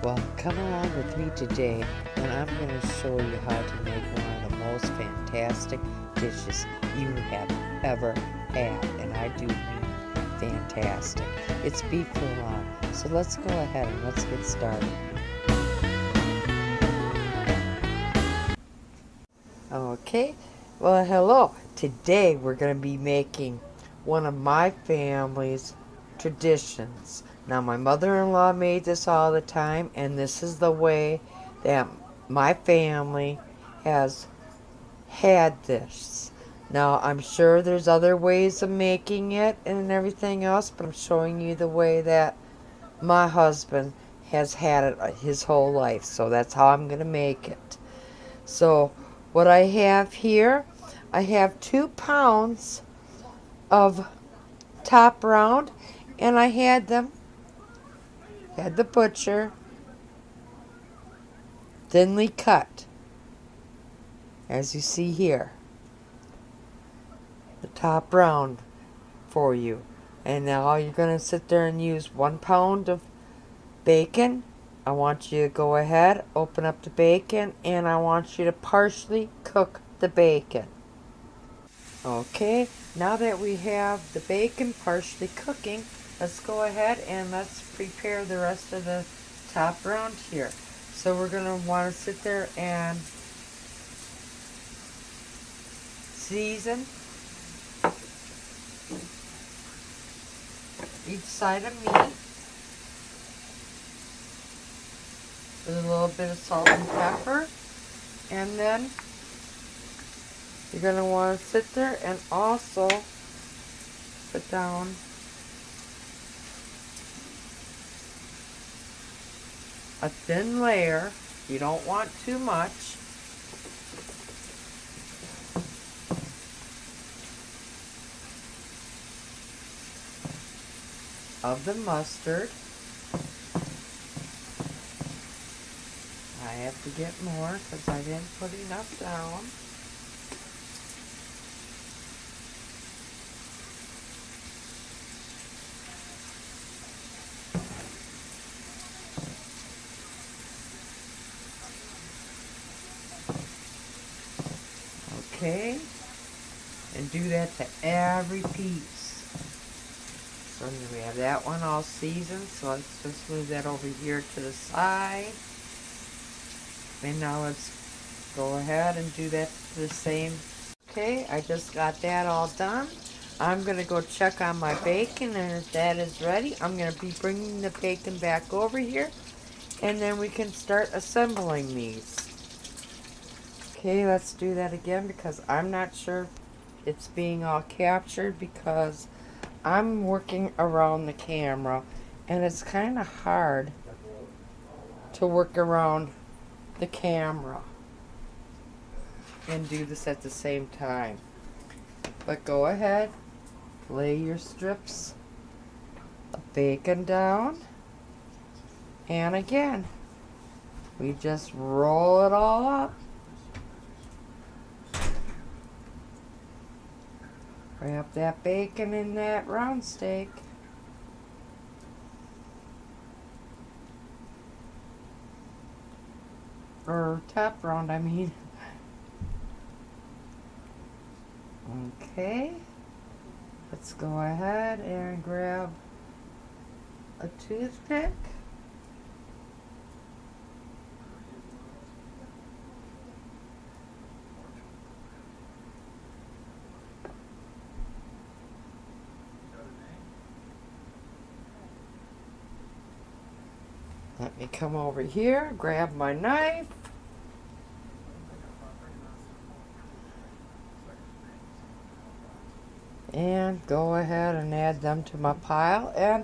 Well, come along with me today and I'm going to show you how to make one of the most fantastic dishes you have ever had. And I do mean fantastic. It's beef rouladen. So let's go ahead and let's get started. Okay, well, hello. Today we're going to be making one of my family's traditions. Now, my mother-in-law made this all the time, and this is the way that my family has had this. Now, I'm sure there's other ways of making it and everything else, but I'm showing you the way that my husband has had it his whole life. So that's how I'm going to make it. So what I have here, I have 2 pounds of top round, and I had the butcher thinly cut, as you see here, the top round for you. And now you're going to sit there and use 1 pound of bacon. I want you to go ahead, open up the bacon, and I want you to partially cook the bacon. Okay, now that we have the bacon partially cooking, let's go ahead and let's prepare the rest of the top round here. So we're going to want to sit there and season each side of meat with a little bit of salt and pepper. And then you're going to want to sit there and also put down a thin layer. You don't want too much. Of the mustard. I have to get more because I didn't put enough down. Okay, and do that to every piece. So we have that one all seasoned, so let's just move that over here to the side. And now let's go ahead and do that the same. Okay, I just got that all done. I'm going to go check on my bacon, and if that is ready, I'm going to be bringing the bacon back over here, and then we can start assembling these. Okay, let's do that again because I'm not sure it's being all captured because I'm working around the camera and it's kind of hard to work around the camera and do this at the same time. But go ahead, lay your strips of bacon down, and again, we just roll it all up. Wrap that bacon in that round steak. Or top round, I mean. Okay. Let's go ahead and grab a toothpick. Let me come over here, grab my knife. And go ahead and add them to my pile and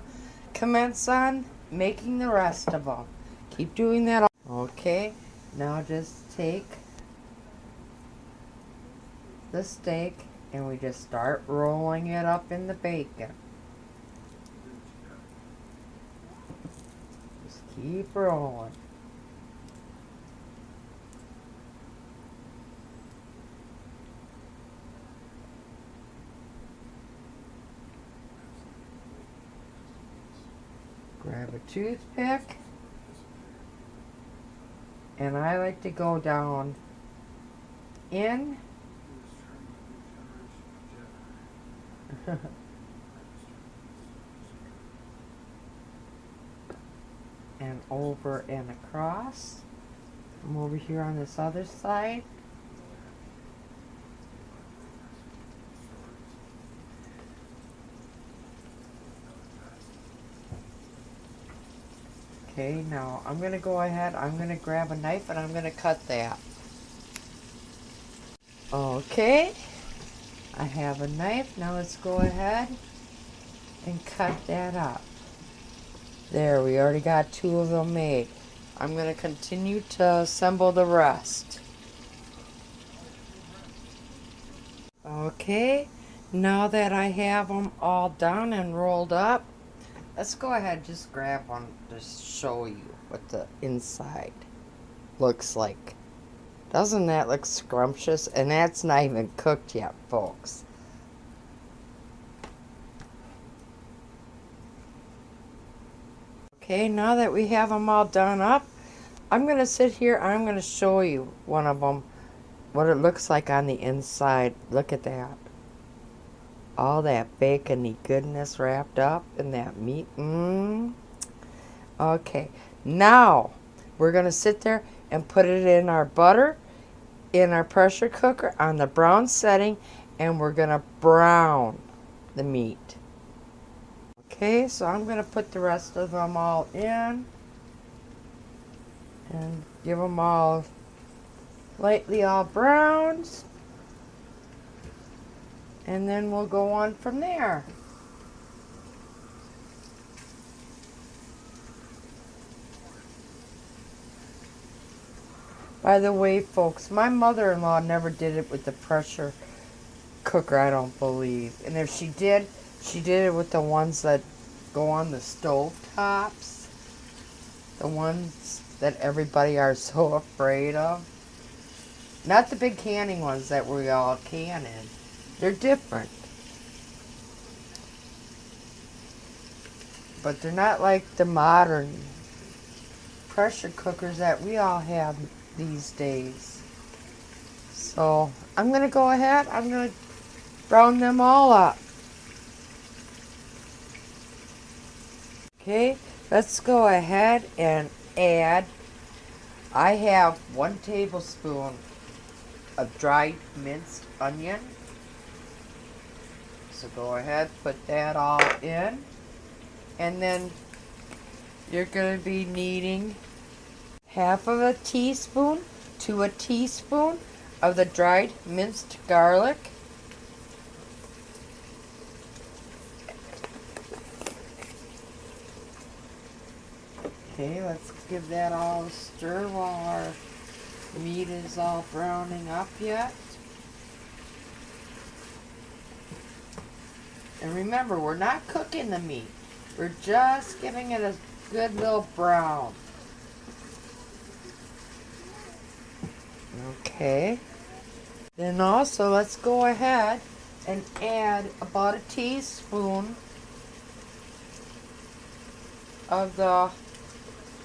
commence on making the rest of them. Keep doing that. Okay, now just take the steak and we just start rolling it up in the bacon. Just keep rolling. Grab a toothpick And I like to go down in and over and across. I'm over here on this other side. Okay, now I'm going to go ahead, I'm going to grab a knife and I'm going to cut that. Okay, I have a knife. Now let's go ahead and cut that up. There, we already got 2 of them made. I'm going to continue to assemble the rest. Okay, now that I have them all done and rolled up, let's go ahead and just grab one to show you what the inside looks like. Doesn't that look scrumptious? And that's not even cooked yet, folks. Okay, now that we have them all done up, I'm going to sit here and I'm going to show you one of them, what it looks like on the inside. Look at that. All that bacony goodness wrapped up in that meat. Okay, now we're going to sit there and put it in our butter, in our pressure cooker on the brown setting, and we're going to brown the meat. Okay, so I'm going to put the rest of them all in and give them all lightly all browned, and then we'll go on from there. By the way, folks, my mother-in-law never did it with the pressure cooker, I don't believe. And if she did it with the ones that go on the stove tops. The ones that everybody are so afraid of. Not the big canning ones that we all can in. They're different. But they're not like the modern pressure cookers that we all have these days. So I'm going to go ahead. I'm going to brown them all up. Okay, let's go ahead and add. I have 1 tablespoon of dried minced onion. So go ahead, put that all in. And then you're going to be needing half of a teaspoon to a teaspoon of the dried minced garlic. Okay, let's give that all a stir while our meat is all browning up yet. And remember, we're not cooking the meat. We're just giving it a good little brown. Okay. Then also, let's go ahead and add about a teaspoon of the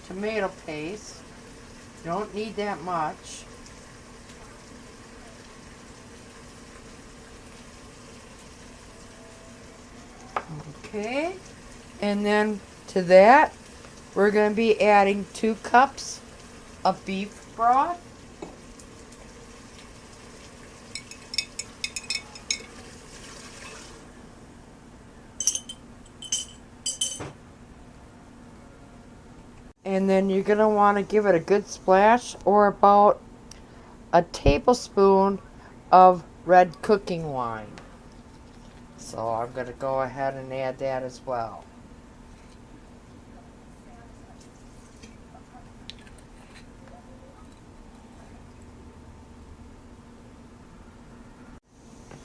tomato paste. You don't need that much. Okay, and then to that, we're going to be adding 2 cups of beef broth. And then you're going to want to give it a good splash, or about a tablespoon of red cooking wine. So I'm going to go ahead and add that as well.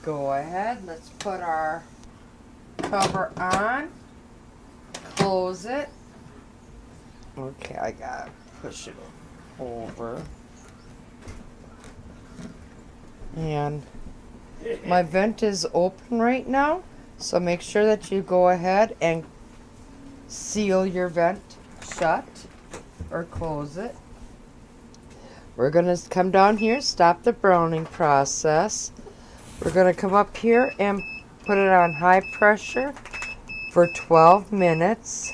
Go ahead, let's put our cover on, close it. Okay, I gotta push it over. And my vent is open right now, so make sure that you go ahead and seal your vent shut or close it. we're going to come down here, stop the browning process. We're going to come up here and put it on high pressure for 12 minutes.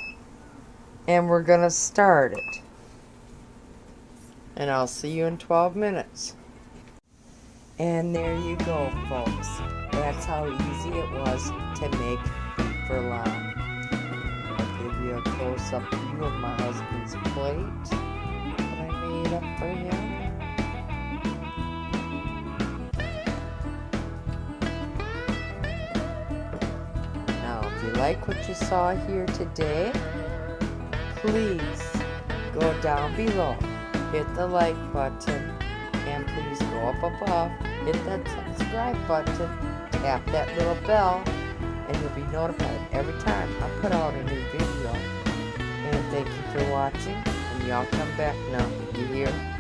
And we're going to start it. And I'll see you in 12 minutes. And there you go, folks. That's how easy it was to make beef rouladen. I'll give you a close-up view of my husband's plate that I made up for him. Now, if you like what you saw here today, please go down below, hit the like button, and please go up above, hit that subscribe button, tap that little bell, and you'll be notified every time I put out a new video. And thank you for watching, and y'all come back now. You hear?